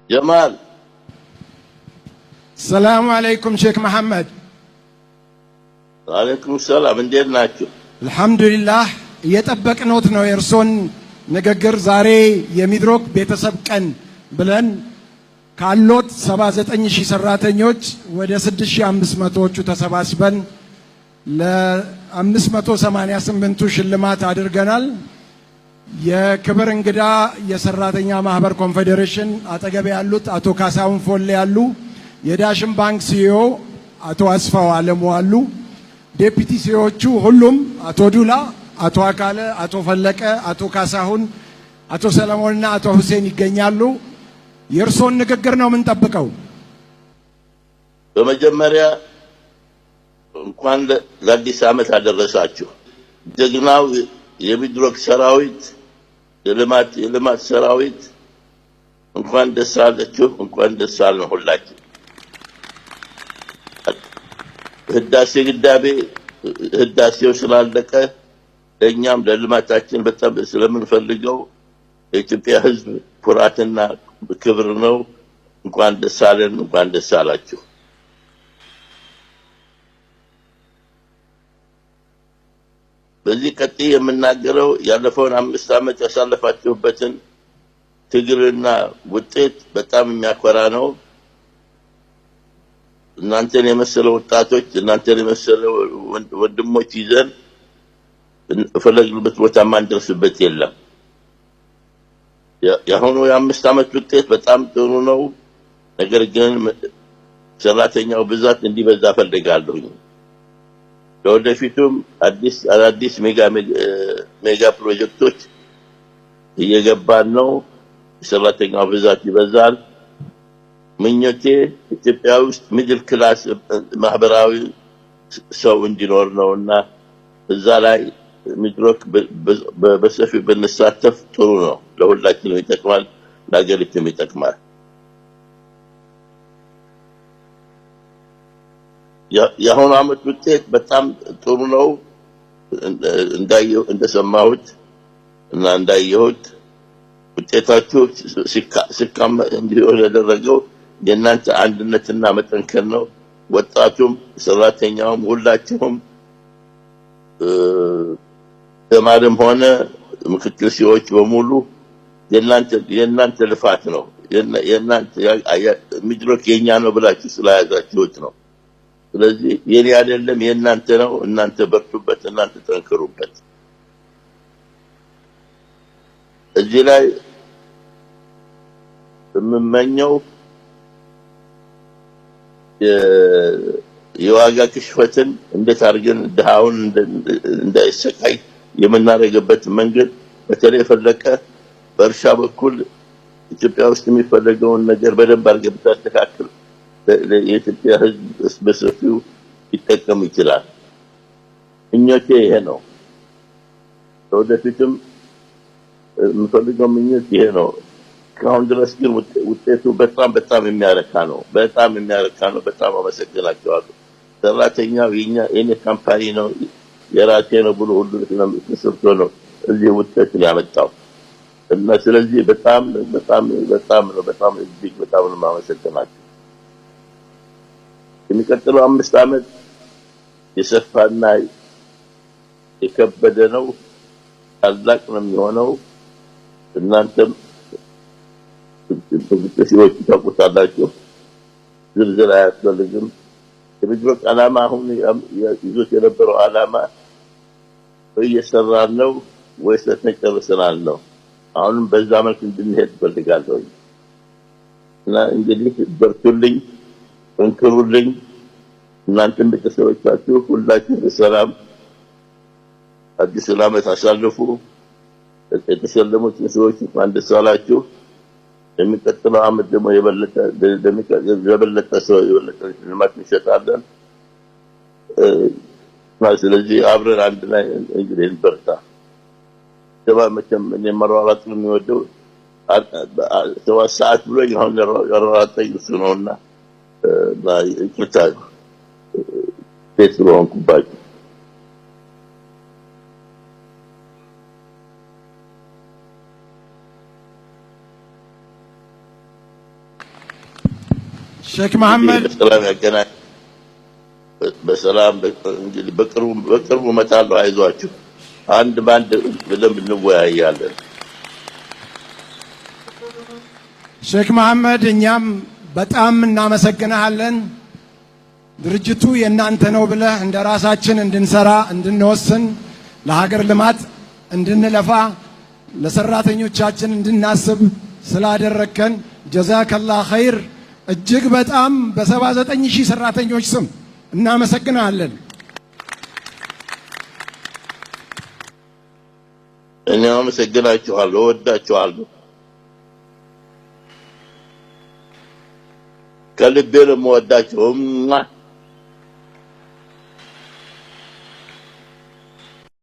جمال السلام عليكم شيخ محمد. وعليكم السلام እንዴት ናችሁ? አልহামዱሊላህ እየጠበቅነውት ነው የርሶን ንግግር። ዛሬ የሚድሮክ ቤተሰብ ቀን ብለን ካሎት 79000 ሰራተኞች ወደ 6500ዎቹ ተሰባስበን ለ588ቱ ሽልማት አድርገናል። የክብር እንግዳ የሰራተኛ ማህበር ኮንፌዴሬሽን አጠገብ ያሉት አቶ ካሳሁን ፎሌ ያሉ፣ የዳሽን ባንክ ሲኢኦ አቶ አስፋው አለሙ አሉ፣ ዴፒቲ ሲኢኦቹ ሁሉም አቶ ዱላ፣ አቶ አካለ፣ አቶ ፈለቀ፣ አቶ ካሳሁን፣ አቶ ሰለሞንና አቶ ሁሴን ይገኛሉ። የርሶን ንግግር ነው የምንጠብቀው። በመጀመሪያ እንኳን ለአዲስ ዓመት አደረሳችሁ። ጀግናው የሚድሮክ ሰራዊት የልማት ሰራዊት እንኳን ደስ አላችሁ፣ እንኳን ደስ አለን ሁላችን። ህዳሴው ስላለቀ ለኛም ለልማታችን በጣም ስለምንፈልገው የኢትዮጵያ ሕዝብ ኩራትና ክብር ነው። እንኳን ደስ አለን፣ እንኳን ደስ አላችሁ። በዚህ ቀጥይ የምናገረው ያለፈውን 5 ዓመት ያሳለፋችሁበትን ትግልና ውጤት በጣም የሚያኮራ ነው። እናንተን የመሰለ ወጣቶች፣ እናንተን የመሰለ ወንድሞች ይዘን ፈለግንበት ቦታ ማንደርስበት የለም። ያሁኑ የ5 ዓመት ውጤት በጣም ጥሩ ነው። ነገር ግን ሰራተኛው ብዛት እንዲበዛ ፈልጋለሁ። ለወደፊቱም አዲስ ሜጋ ፕሮጀክቶች እየገባን ነው። ሰራተኛው ብዛት ይበዛል። ምኞቴ ኢትዮጵያ ውስጥ ሚድል ክላስ ማህበራዊ ሰው እንዲኖር ነውና እዛ ላይ ሚድሮክ በሰፊው ብንሳተፍ ጥሩ ነው። ለሁላችንም ይጠቅማል፣ ለሀገሪቱም ይጠቅማል። የአሁኑ ዓመት ውጤት በጣም ጥሩ ነው። እንደሰማሁት እና እንዳየሁት ውጤታችሁ ሲካም እንዲሆን ያደረገው የእናንተ አንድነትና መጠንከር ነው። ወጣቱም ሰራተኛውም ሁላችሁም ተማሪም ሆነ ምክትል ሲኢኦዎች በሙሉ የእናንተ ልፋት ነው። የእናንተ ሚድሮክ የኛ ነው ብላችሁ ስለያዛችሁት ነው። ስለዚህ የኔ አይደለም የእናንተ ነው። እናንተ በርቱበት፣ እናንተ ጠንክሩበት። እዚህ ላይ የምመኘው የዋጋ ክሽፈትን እንዴት አድርገን ድሃውን እንዳይሰቃይ የምናደርግበት መንገድ በተለይ ፈለቀ በእርሻ በኩል ኢትዮጵያ ውስጥ የሚፈለገውን ነገር በደንብ አድርገህ ብታስተካክል የኢትዮጵያ ሕዝብ በሰፊው ሊጠቀም ይችላል። ምኞቴ ይሄ ነው። ወደፊትም የምፈልገው ምኞት ይሄ ነው። እስካሁን ድረስ ግን ውጤቱ በጣም የሚያረካ ነው። በጣም አመሰግናቸዋለሁ። ሰራተኛው የኔ ካምፓኒ ነው የራሴ ነው ብሎ ሁሉ ተሰብቶ ነው እዚህ ውጤት ያመጣው እና ስለዚህ በጣም እጅግ በጣም ነው የማመሰግናቸው። የሚቀጥለው 5 ዓመት የሰፋና የከበደ ነው። ታላቅ ነው የሚሆነው። እናንተም በግጭቶች ታውቁታላችሁ። ዝርዝር አያስፈልግም። የሚድሮክ ዓላማ አሁን ይዞት የነበረው ዓላማ እየሰራን ነው ወይስ ተጨርሰናል ነው። አሁንም በዛ መልክ እንድንሄድ ፈልጋለሁ እና እንግዲህ በርቱልኝ፣ ጠንክሩልኝ። እናንተም ቤተሰቦቻችሁ ሁላችሁ በሰላም አዲስ ዓመት አሳልፉ። የተሸለሙት ሰዎች እንኳን ደስ አላችሁ። የሚቀጥለው ዓመት ደግሞ የበለጠ ሽልማት እንሰጣለን። ስለዚህ አብረን አንድ ላይ እንግዲህ እንበርታ። መቼም እኔ መሯሯጥ ነው የሚወደው። 7 ሰዓት ብሎ አሁን ያሯሯጠኝ እሱ ነውና ይቅርታ ቤት ስለሆንኩባችሁ። ሼክ መሐመድ በሰላም ያገናኝ በሰላም እንግዲህ በቅርቡ መጣለው አይዟችሁ አንድ ባንድ ብለን እንወያያለን ሼክ መሐመድ እኛም በጣም እናመሰግናለን ድርጅቱ የናንተ ነው ብለህ እንደራሳችን እንድንሰራ እንድንወስን ለሀገር ልማት እንድንለፋ ለሰራተኞቻችን እንድናስብ ስላደረከን ጀዛከላህ ኸይር እጅግ በጣም በ79000 ሰራተኞች ስም እናመሰግናለን እኔ አመሰግናችኋለሁ ወዳችኋለሁ ከልቤ ነው የምወዳችሁ